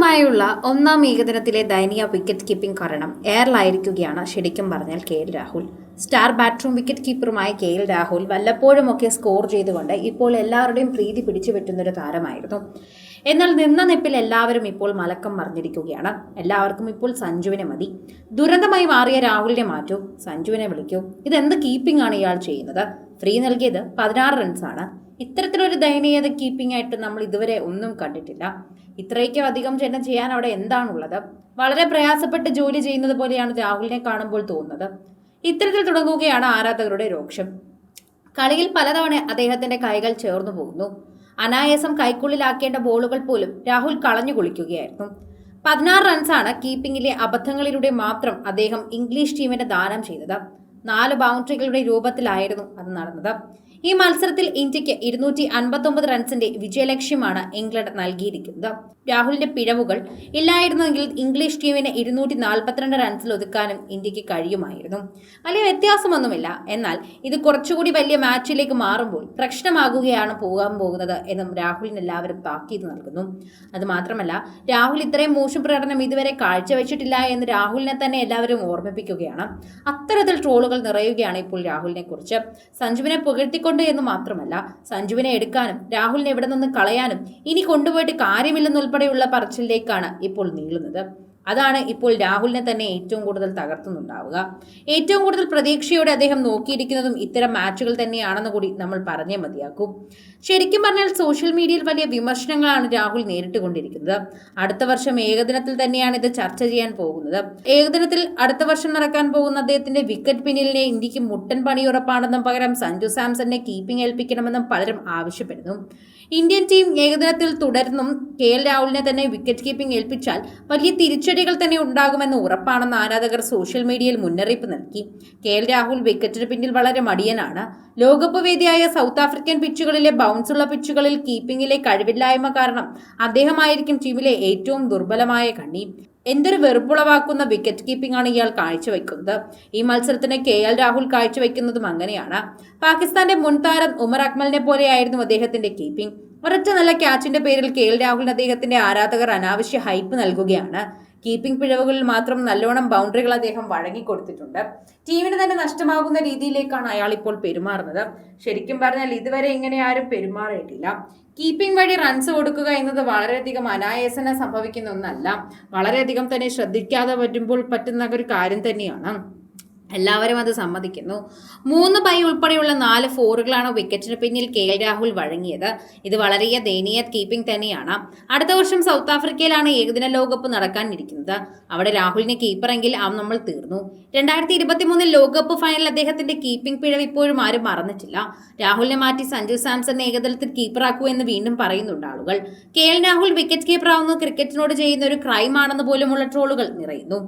ദുരന്തമായുള്ള ഒന്നാം ഏകദിനത്തിലെ ദയനീയ wicket keeping കാരണം എയറിലായിരിക്കുകയാണ് ശരിക്കും പറഞ്ഞാൽ KL രാഹുൽ. സ്റ്റാർ ബാറ്ററും വിക്കറ്റ് കീപ്പറുമായ KL രാഹുൽ വല്ലപ്പോഴുമൊക്കെ സ്കോർ ചെയ്തുകൊണ്ട് ഇപ്പോൾ എല്ലാവരുടെയും പ്രീതി പിടിച്ചുപറ്റുന്നൊരു താരമായിരുന്നു. എന്നാൽ നിന്ന നിപ്പിൽ എല്ലാവരും ഇപ്പോൾ മലക്കം മറിഞ്ഞിരിക്കുകയാണ്. എല്ലാവർക്കും ഇപ്പോൾ സഞ്ജുവിനെ മതി. ദുരന്തമായി മാറിയ രാഹുലിനെ മാറ്റൂ, സഞ്ജുവിനെ വിളിക്കൂ. ഇതെന്ത് കീപ്പിംഗ് ആണ് ഇയാൾ ചെയ്യുന്നത്? ഫ്രീ നൽകിയത് 16 റൺസാണ്. ഇത്തരത്തിലൊരു ദയനീയത കീപ്പിംഗ് ആയിട്ട് നമ്മൾ ഇതുവരെ ഒന്നും കണ്ടിട്ടില്ല. ഇത്രയ്ക്കും അധികം ജനം ചെയ്യാൻ അവിടെ എന്താണുള്ളത്? വളരെ പ്രയാസപ്പെട്ട് ജോലി ചെയ്യുന്നത് പോലെയാണ് രാഹുലിനെ കാണുമ്പോൾ തോന്നുന്നത്. ഇത്തരത്തിൽ തുടങ്ങുകയാണ് ആരാധകരുടെ രോക്ഷം. കളിയിൽ പലതവണ അദ്ദേഹത്തിന്റെ കൈകൾ ചേർന്നു പോകുന്നു. അനായാസം കൈക്കുള്ളിലാക്കേണ്ട ബോളുകൾ പോലും രാഹുൽ കളഞ്ഞു കുളിക്കുകയായിരുന്നു. 16 റൺസാണ് കീപ്പിംഗിലെ അബദ്ധങ്ങളിലൂടെ മാത്രം അദ്ദേഹം ഇംഗ്ലീഷ് ടീമിന് ദാനം ചെയ്തത്. 4 ബൗണ്ടറികളുടെ രൂപത്തിലായിരുന്നു അത് നടന്നത്. ഈ മത്സരത്തിൽ ഇന്ത്യക്ക് 259 റൺസിന്റെ വിജയലക്ഷ്യമാണ് ഇംഗ്ലണ്ട് നൽകിയിരിക്കുന്നത്. രാഹുലിന്റെ പിഴവുകൾ ഇല്ലായിരുന്നെങ്കിൽ ഇംഗ്ലീഷ് ടീമിന് 242 റൺസിൽ ഒതുക്കാനും ഇന്ത്യക്ക് കഴിയുമായിരുന്നു. വലിയ വ്യത്യാസമൊന്നുമില്ല. എന്നാൽ ഇത് കുറച്ചുകൂടി വലിയ മാച്ചിലേക്ക് മാറുമ്പോൾ പ്രശ്നമാകുകയാണ് പോകാൻ പോകുന്നത് എന്നും രാഹുലിന് എല്ലാവരും താക്കീത് നൽകുന്നു. അതുമാത്രമല്ല, രാഹുൽ ഇത്രയും മോശം പ്രകടനം ഇതുവരെ കാഴ്ചവെച്ചിട്ടില്ല എന്ന് രാഹുലിനെ തന്നെ എല്ലാവരും ഓർമ്മിപ്പിക്കുകയാണ്. അത്തരത്തിൽ ട്രോളുകൾ നിറയുകയാണ് ഇപ്പോൾ രാഹുലിനെ കുറിച്ച്. സഞ്ജുവിനെ പുകഴ്ത്തിക്കൊണ്ട് എന്ന് മാത്രമല്ല, സഞ്ജുവിനെ എടുക്കാനും രാഹുലിനെ എവിടെ നിന്ന് കളയാനും ഇനി കൊണ്ടുപോയിട്ട് കാര്യമില്ലെന്നുൾപ്പെടെയുള്ള പറച്ചിലേക്കാണ് ഇപ്പോൾ നീളുന്നത്. അതാണ് ഇപ്പോൾ രാഹുലിനെ തന്നെ ഏറ്റവും കൂടുതൽ തകർത്തുന്നുണ്ടാവുക. ഏറ്റവും കൂടുതൽ പ്രതീക്ഷയോടെ അദ്ദേഹം നോക്കിയിരിക്കുന്നതും ഇത്തരം മാച്ചുകൾ തന്നെയാണെന്ന് കൂടി നമ്മൾ പറഞ്ഞേ മതിയാക്കും. ശരിക്കും പറഞ്ഞാൽ സോഷ്യൽ മീഡിയയിൽ വലിയ വിമർശനങ്ങളാണ് രാഹുൽ നേരിട്ടുകൊണ്ടിരിക്കുന്നത്. അടുത്ത വർഷം ഏകദിനത്തിൽ തന്നെയാണ് ഇത് ചർച്ച ചെയ്യാൻ പോകുന്നത്. ഏകദിനത്തിൽ അടുത്ത വർഷം നടക്കാൻ പോകുന്ന അദ്ദേഹത്തിന്റെ വിക്കറ്റ് പിന്നിലിനെ ഇന്ത്യക്ക് മുട്ടൻ പണിയുറപ്പാണെന്നും പകരം സഞ്ജു സാംസണിനെ കീപ്പിംഗ് ഏൽപ്പിക്കണമെന്നും പലരും ആവശ്യപ്പെടുന്നു. ഇന്ത്യൻ ടീം ഏകദിനത്തിൽ തുടർന്നും KL രാഹുലിനെ തന്നെ വിക്കറ്റ് കീപ്പിംഗ് ഏൽപ്പിച്ചാൽ വലിയ തിരിച്ചടികൾ തന്നെ ഉണ്ടാകുമെന്ന് ഉറപ്പാണെന്ന് ആരാധകർ സോഷ്യൽ മീഡിയയിൽ മുന്നറിയിപ്പ് നൽകി. KL രാഹുൽ വിക്കറ്റിന് പിന്നിൽ വളരെ മടിയനാണ്. ലോകകപ്പ് വേദിയായ സൗത്ത് ആഫ്രിക്കൻ പിച്ചുകളിലെ ബൗൺസുള്ള പിച്ചുകളിൽ കീപ്പിംഗിലെ കഴിവില്ലായ്മ കാരണം അദ്ദേഹമായിരിക്കും ടീമിലെ ഏറ്റവും ദുർബലമായ കണ്ണി. എന്തൊരു വെറുപ്പുളവാക്കുന്ന വിക്കറ്റ് കീപ്പിംഗ് ആണ് ഇയാൾ കാഴ്ചവെക്കുന്നത്. ഈ മത്സരത്തിന് KL രാഹുൽ കാഴ്ചവെക്കുന്നതും അങ്ങനെയാണ്. പാകിസ്ഥാന്റെ മുൻ താരം ഉമർ അക്മലിനെ പോലെയായിരുന്നു അദ്ദേഹത്തിന്റെ കീപ്പിംഗ്. ഒരൊറ്റ നല്ല ക്യാച്ചിന്റെ പേരിൽ KL രാഹുലിന് അദ്ദേഹത്തിന്റെ ആരാധകർ അനാവശ്യ ഹൈപ്പ് നൽകുകയാണ്. കീപ്പിംഗ് പിഴവുകളിൽ മാത്രം നല്ലോണം ബൗണ്ടറികൾ അദ്ദേഹം വഴങ്ങിക്കൊടുത്തിട്ടുണ്ട്. ടീമിന് തന്നെ നഷ്ടമാകുന്ന രീതിയിലേക്കാണ് അയാൾ ഇപ്പോൾ പെരുമാറുന്നത്. ശരിക്കും പറഞ്ഞാൽ ഇതുവരെ ഇങ്ങനെ ആരും പെരുമാറിയിട്ടില്ല. കീപ്പിംഗ് വഴി റൺസ് കൊടുക്കുക എന്നത് വളരെയധികം അനായാസന സംഭവിക്കുന്ന ഒന്നല്ല. വളരെയധികം തന്നെ ശ്രദ്ധിക്കാതെ വരുമ്പോൾ പറ്റുന്ന ഒരു കാര്യം തന്നെയാണ്. എല്ലാവരും അത് സമ്മതിക്കുന്നു. 3 ബൈ ഉൾപ്പെടെയുള്ള 4 ഫോറുകളാണ് വിക്കറ്റിന് പിന്നിൽ KL രാഹുൽ വഴങ്ങിയത്. ഇത് വളരെ ദയനീയ കീപ്പിംഗ് തന്നെയാണ്. അടുത്ത വർഷം സൗത്ത് ആഫ്രിക്കയിലാണ് ഏകദിന ലോകകപ്പ് നടക്കാനിരിക്കുന്നത്. അവിടെ രാഹുലിനെ കീപ്പറെങ്കിൽ നമ്മൾ തീർന്നു. 2023 ലോകകപ്പ് ഫൈനലിൽ അദ്ദേഹത്തിന്റെ കീപ്പിംഗ് പിഴവ് ഇപ്പോഴും ആരും മറന്നിട്ടില്ല. രാഹുലിനെ മാറ്റി സഞ്ജു സാംസൺ ഏകദിനത്തിൽ കീപ്പറാക്കൂ എന്ന് വീണ്ടും പറയുന്നുണ്ട് ആളുകൾ. KL രാഹുൽ വിക്കറ്റ് കീപ്പറാവുന്നത് ക്രിക്കറ്റിനോട് ചെയ്യുന്ന ഒരു ക്രൈം ആണെന്ന് പോലുമുള്ള ട്രോളുകൾ നിറയുന്നു.